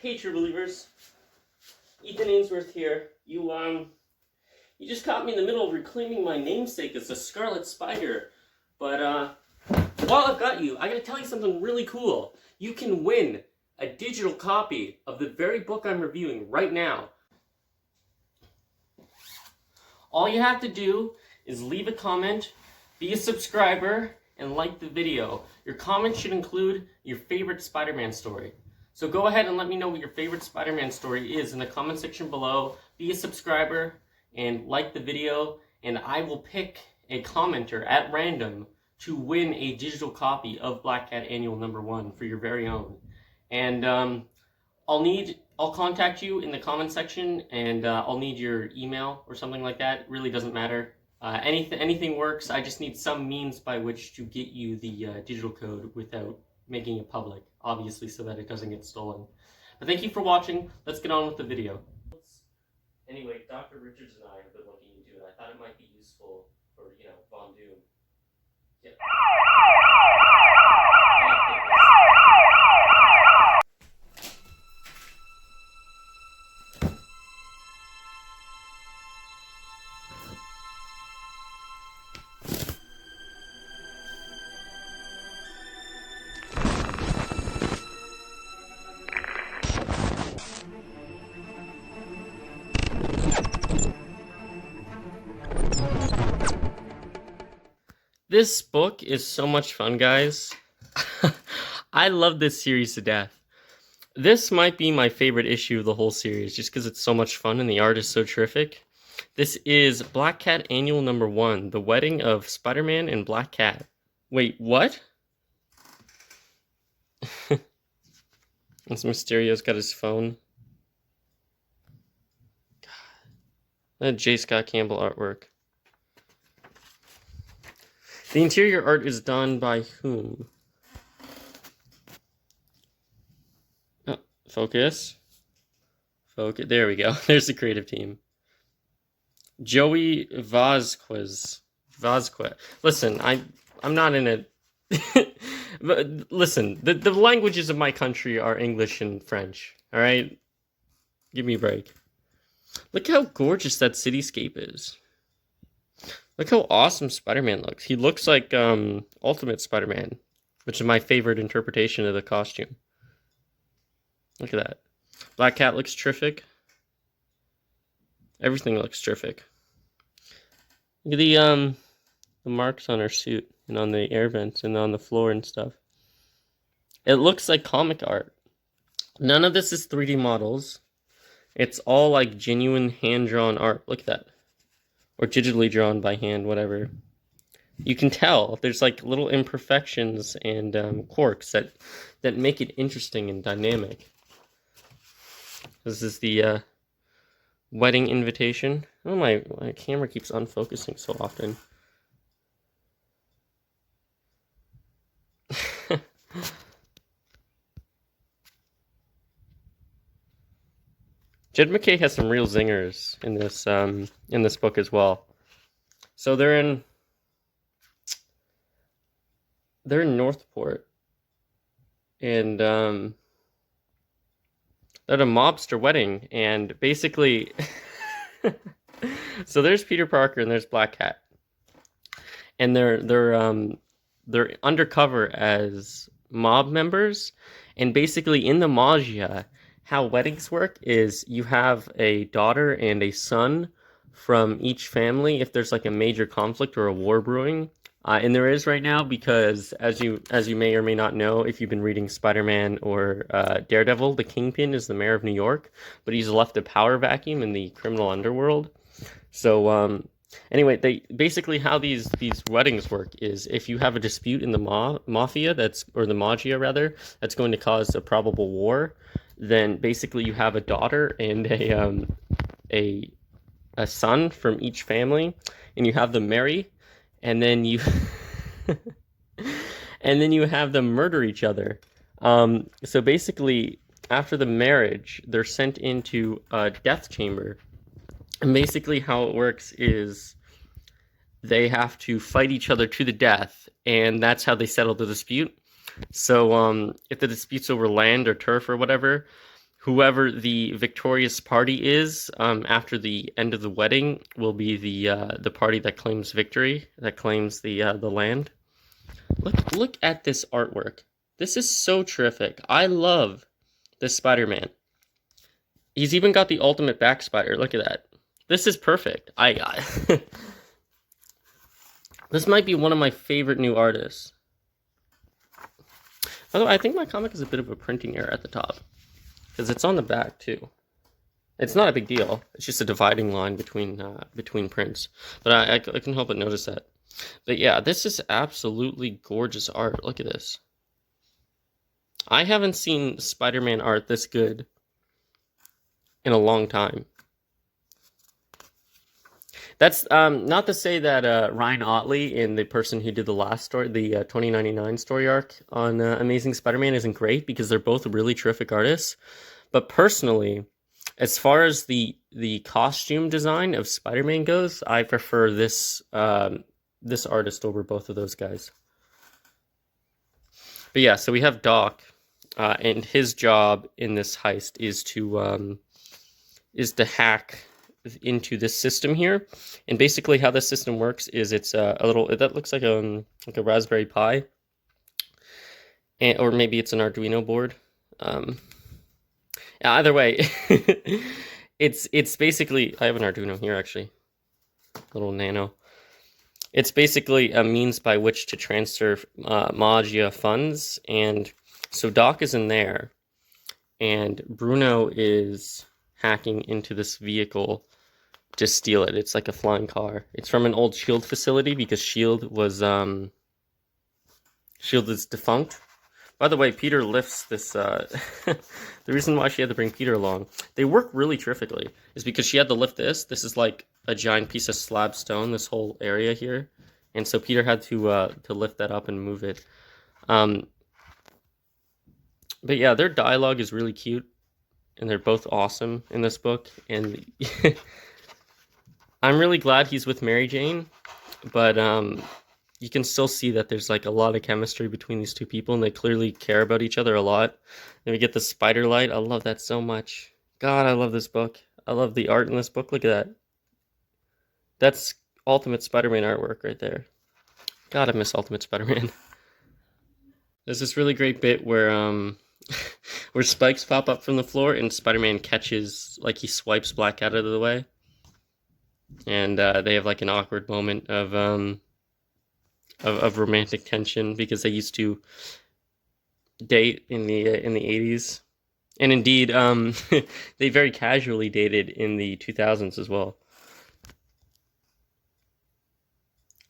Hey, true believers. Ethan Ainsworth here. You just caught me in the middle of reclaiming my namesake as a Scarlet Spider. But, while I've got you, I gotta tell you something really cool. You can win a digital copy of the very book I'm reviewing right now. All you have to do is leave a comment, be a subscriber, and like the video. Your comment should include your favorite Spider-Man story. So go ahead and let me know what your favorite Spider-Man story is in the comment section below. Be a subscriber and like the video, and I will pick a commenter at random to win a digital copy of BlackCat Annual #1 for your very own. And I'll contact you in the comment section, and I'll need your email or something like that. It really doesn't matter. Anything works. I just need some means by which to get you the digital code without making it public, obviously, so that it doesn't get stolen. But thank you for watching. Let's get on with the video. Anyway, Dr. Richards and I have been looking into it. I thought it might be useful for, Von Doom. Yeah. This book is so much fun, guys. I love this series to death. This might be my favorite issue of the whole series, just because it's so much fun and the art is so terrific. This is BlackCat Annual #1, The Wedding of Spider-Man and BlackCat. Wait, what? This Mysterio's got his phone. God. That J. Scott Campbell artwork. The interior art is done by whom? Oh, focus. Focus. There we go. There's the creative team. Joey Vazquez. Listen, I'm not in a... But listen, the languages of my country are English and French. All right? Give me a break. Look how gorgeous that cityscape is. Look how awesome Spider-Man looks. He looks like Ultimate Spider-Man, which is my favorite interpretation of the costume. Look at that. BlackCat looks terrific. Everything looks terrific. Look at the marks on her suit and on the air vents and on the floor and stuff. It looks like comic art. None of this is 3D models. It's all like genuine hand-drawn art. Look at that. Or digitally drawn by hand, whatever. You can tell there's like little imperfections and quirks that make it interesting and dynamic. This is the wedding invitation. Oh, my camera keeps unfocusing so often. Jed MacKay has some real zingers in this book as well. So they're in Northport, and they're at a mobster wedding, and basically, so there's Peter Parker and there's BlackCat, and they're undercover as mob members, and basically in the Magia, how weddings work is you have a daughter and a son from each family if there's like a major conflict or a war brewing. And there is right now, because as you may or may not know, if you've been reading Spider-Man or Daredevil, the Kingpin is the mayor of New York, but he's left a power vacuum in the criminal underworld. So anyway, they basically, how these weddings work is if you have a dispute in the mafia, or the Magia rather, that's going to cause a probable war, then basically you have a daughter and a son from each family, and you have them marry, and then you have them murder each other. So basically, after the marriage, they're sent into a death chamber, and basically how it works is they have to fight each other to the death, and that's how they settle the dispute. So if the dispute's over land or turf or whatever, whoever the victorious party is after the end of the wedding will be the party that claims victory, that claims the land. Look at this artwork. This is so terrific. I love this Spider-Man. He's even got the ultimate back spider. Look at that. This is perfect. This might be one of my favorite new artists. Although I think my comic is a bit of a printing error at the top, because it's on the back too. It's not a big deal. It's just a dividing line between prints. But I can help but notice that. But yeah, this is absolutely gorgeous art. Look at this. I haven't seen Spider-Man art this good in a long time. That's not to say that Ryan Ottley and the person who did the last story, the 2099 story arc on Amazing Spider-Man isn't great, because they're both really terrific artists. But personally, as far as the costume design of Spider-Man goes, I prefer this this artist over both of those guys. But yeah, so we have Doc, and his job in this heist is to hack into this system here. And basically how this system works is it's a little, that looks like a Raspberry Pi, or maybe it's an Arduino board. Either way, it's basically, I have an Arduino here actually, little nano. It's basically a means by which to transfer Magia funds, and so Doc is in there, and Bruno is hacking into this vehicle to steal it. It's like a flying car. It's from an old S.H.I.E.L.D. facility, because S.H.I.E.L.D. was S.H.I.E.L.D. is defunct. By the way, Peter lifts this. The reason why she had to bring Peter along, they work really terrifically, is because she had to lift this. This is like a giant piece of slab stone, this whole area here, and so Peter had to lift that up and move it. But yeah, their dialogue is really cute, and they're both awesome in this book. And I'm really glad he's with Mary Jane, but you can still see that there's like a lot of chemistry between these two people, and they clearly care about each other a lot. Then we get the spider light. I love that so much. God, I love this book. I love the art in this book. Look at that. That's Ultimate Spider-Man artwork right there. God, I miss Ultimate Spider-Man. There's this really great bit where where spikes pop up from the floor, and Spider-Man catches, like he swipes BlackCat out of the way. And they have like an awkward moment of romantic tension, because they used to date in the 80s, and indeed they very casually dated in the 2000s as well.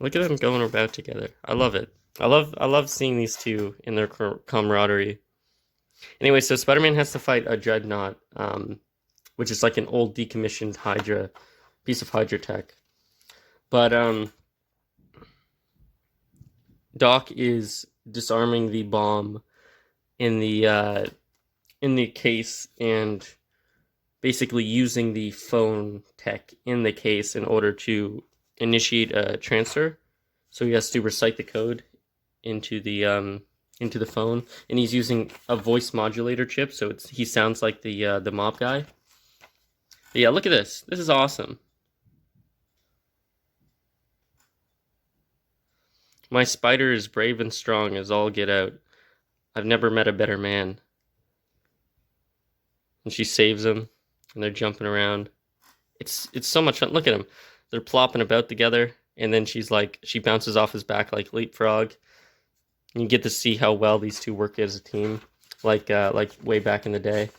Look at them going about together. I love it. I love seeing these two in their camaraderie. Anyway, so Spider-Man has to fight a Dreadnought, which is like an old decommissioned Hydra piece of Hydra tech. But Doc is disarming the bomb in the case, and basically using the phone tech in the case in order to initiate a transfer. So he has to recite the code into the phone, and he's using a voice modulator chip, so he sounds like the mob guy. But yeah, look at this. This is awesome. My spider is brave and strong as all get out. I've never met a better man. And she saves him, and they're jumping around. It's so much fun. Look at them. They're plopping about together, and then she bounces off his back like leapfrog. And you get to see how well these two work as a team, like way back in the day.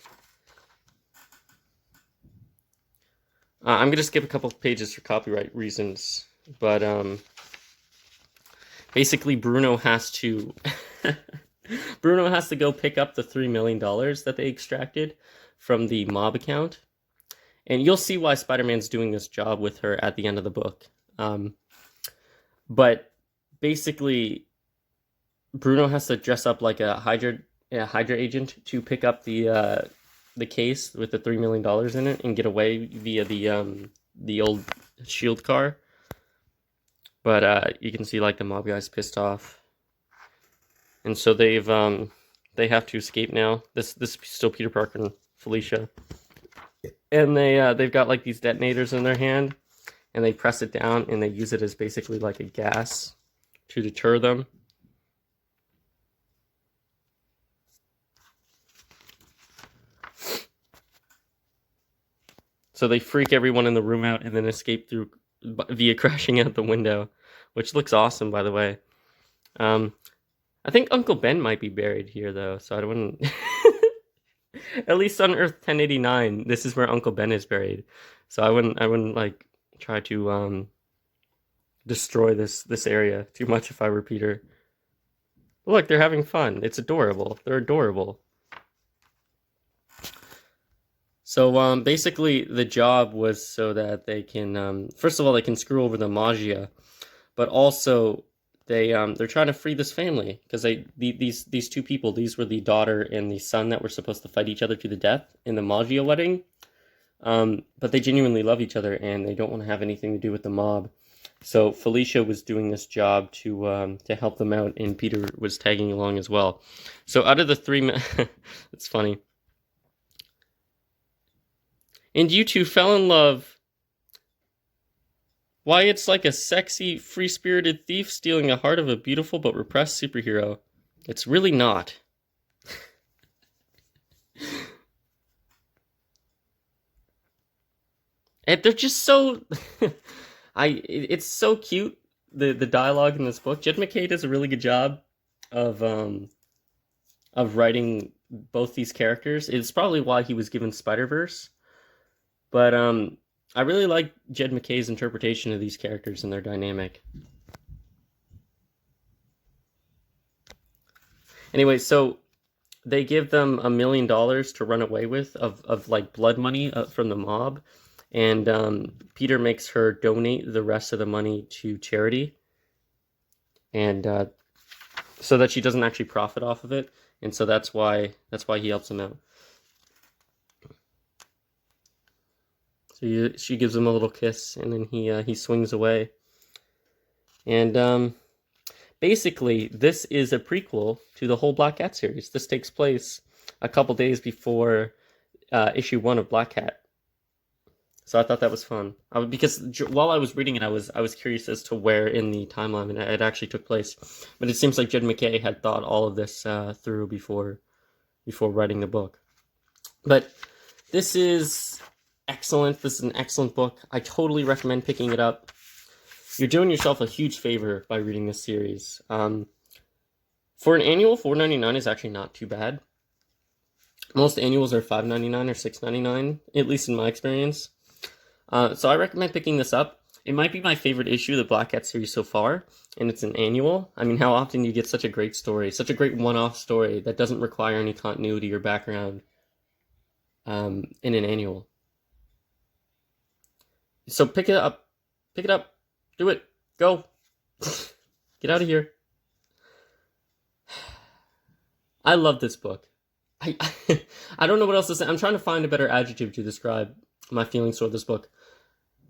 I'm gonna skip a couple of pages for copyright reasons, but basically Bruno has to go pick up the $3 million that they extracted from the mob account, and you'll see why Spider-Man's doing this job with her at the end of the book. But basically, Bruno has to dress up like a Hydra agent to pick up the case with the $3 million in it and get away via the old S.H.I.E.L.D. car. But you can see like the mob guy's pissed off, and so they have to escape now. This is still Peter Parker and Felicia, and they've got like these detonators in their hand, and they press it down and they use it as basically like a gas to deter them. So they freak everyone in the room out and then escape through via crashing out the window, which looks awesome, by the way. I think Uncle Ben might be buried here, though, so I wouldn't. At least on Earth 1089, this is where Uncle Ben is buried. So I wouldn't like try to destroy this area too much if I were Peter. Look, they're having fun. It's adorable. They're adorable. So basically, the job was so that they can first of all they can screw over the Magia, but also they're trying to free this family because these two people, these were the daughter and the son that were supposed to fight each other to the death in the Magia wedding, but they genuinely love each other and they don't want to have anything to do with the mob. So Felicia was doing this job to help them out, and Peter was tagging along as well. So out of the three, it's funny. And you two fell in love. Why, it's like a sexy, free-spirited thief stealing the heart of a beautiful but repressed superhero. It's really not. And they're just so... It's so cute, the dialogue in this book. Jed MacKay does a really good job of writing both these characters. It's probably why he was given Spider-Verse. But I really like Jed MacKay's interpretation of these characters and their dynamic. Anyway, so they give them $1 million to run away with of like blood money from the mob, and Peter makes her donate the rest of the money to charity, and so that she doesn't actually profit off of it, and so that's why he helps them out. So she gives him a little kiss, and then he swings away. And basically, this is a prequel to the whole BlackCat series. This takes place a couple days before issue 1 of BlackCat. So I thought that was fun. Because while I was reading it, I was curious as to where in the timeline it actually took place. But it seems like Jed MacKay had thought all of this through before writing the book. But this is excellent. This is an excellent book. I totally recommend picking it up. You're doing yourself a huge favor by reading this series. For an annual, $4.99 is actually not too bad. Most annuals are $5.99 or $6.99, at least in my experience. So I recommend picking this up. It might be my favorite issue of the BlackCat series so far, and it's an annual. I mean, how often do you get such a great story, such a great one-off story that doesn't require any continuity or background in an annual? So pick it up. Do it. Go. Get out of here. I love this book. I don't know what else to say. I'm trying to find a better adjective to describe my feelings toward this book.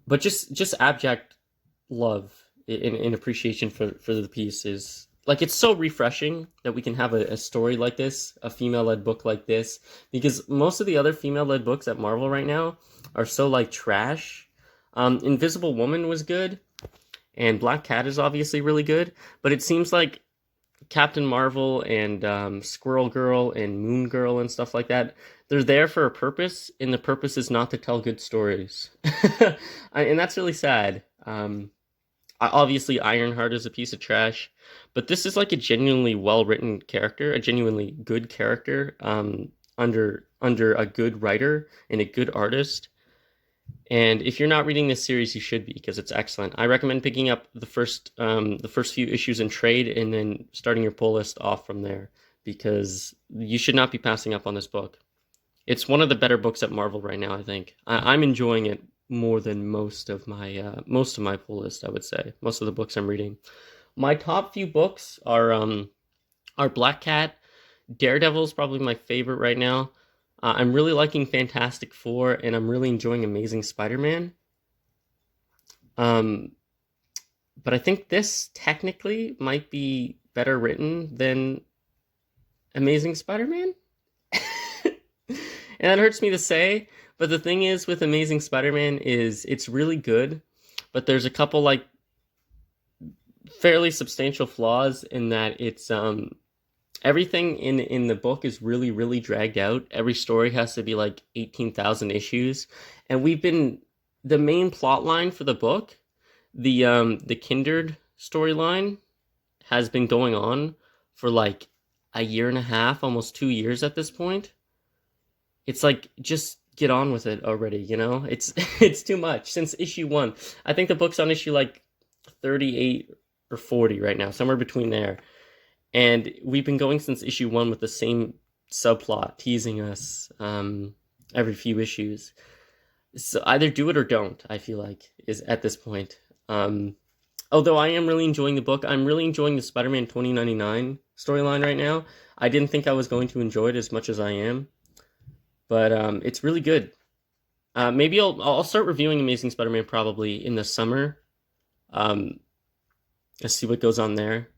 But just abject love and appreciation for the piece is... Like, it's so refreshing that we can have a story like this, a female-led book like this, because most of the other female-led books at Marvel right now are so, like, trash. Invisible Woman was good, and BlackCat is obviously really good, but it seems like Captain Marvel and Squirrel Girl and Moon Girl and stuff like that, they're there for a purpose, and the purpose is not to tell good stories. And that's really sad. Obviously, Ironheart is a piece of trash, but this is like a genuinely well-written character, a genuinely good character, under a good writer and a good artist. And if you're not reading this series, you should be, because it's excellent. I recommend picking up the first few issues in trade and then starting your pull list off from there, because you should not be passing up on this book. It's one of the better books at Marvel right now, I think. I'm enjoying it more than most of my pull list, I would say. Most of the books I'm reading. My top few books are BlackCat. Daredevil's probably my favorite right now. I'm really liking Fantastic Four, and I'm really enjoying Amazing Spider-Man. But I think this technically might be better written than Amazing Spider-Man? And that hurts me to say, but the thing is with Amazing Spider-Man is it's really good, but there's a couple like fairly substantial flaws in that it's everything in the book is really dragged out. Every story has to be like 18,000 issues, and the main plot line for the book, the Kindred storyline has been going on for like a year and a half, almost 2 years at this point. It's like, just get on with it already, you know? It's it's too much since issue 1. I think the book's on issue like 38 or 40 right now, somewhere between there. And we've been going since issue 1 with the same subplot teasing us every few issues. So either do it or don't, I feel like, is at this point. Although I am really enjoying the book, I'm really enjoying the Spider-Man 2099 storyline right now. I didn't think I was going to enjoy it as much as I am, but it's really good. Maybe I'll start reviewing Amazing Spider-Man probably in the summer. Let's see what goes on there.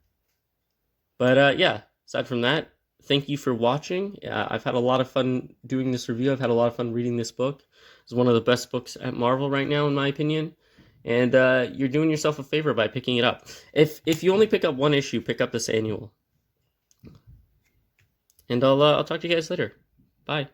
But yeah, aside from that, thank you for watching. I've had a lot of fun doing this review. I've had a lot of fun reading this book. It's one of the best books at Marvel right now, in my opinion. And you're doing yourself a favor by picking it up. If you only pick up one issue, pick up this annual. And I'll talk to you guys later. Bye.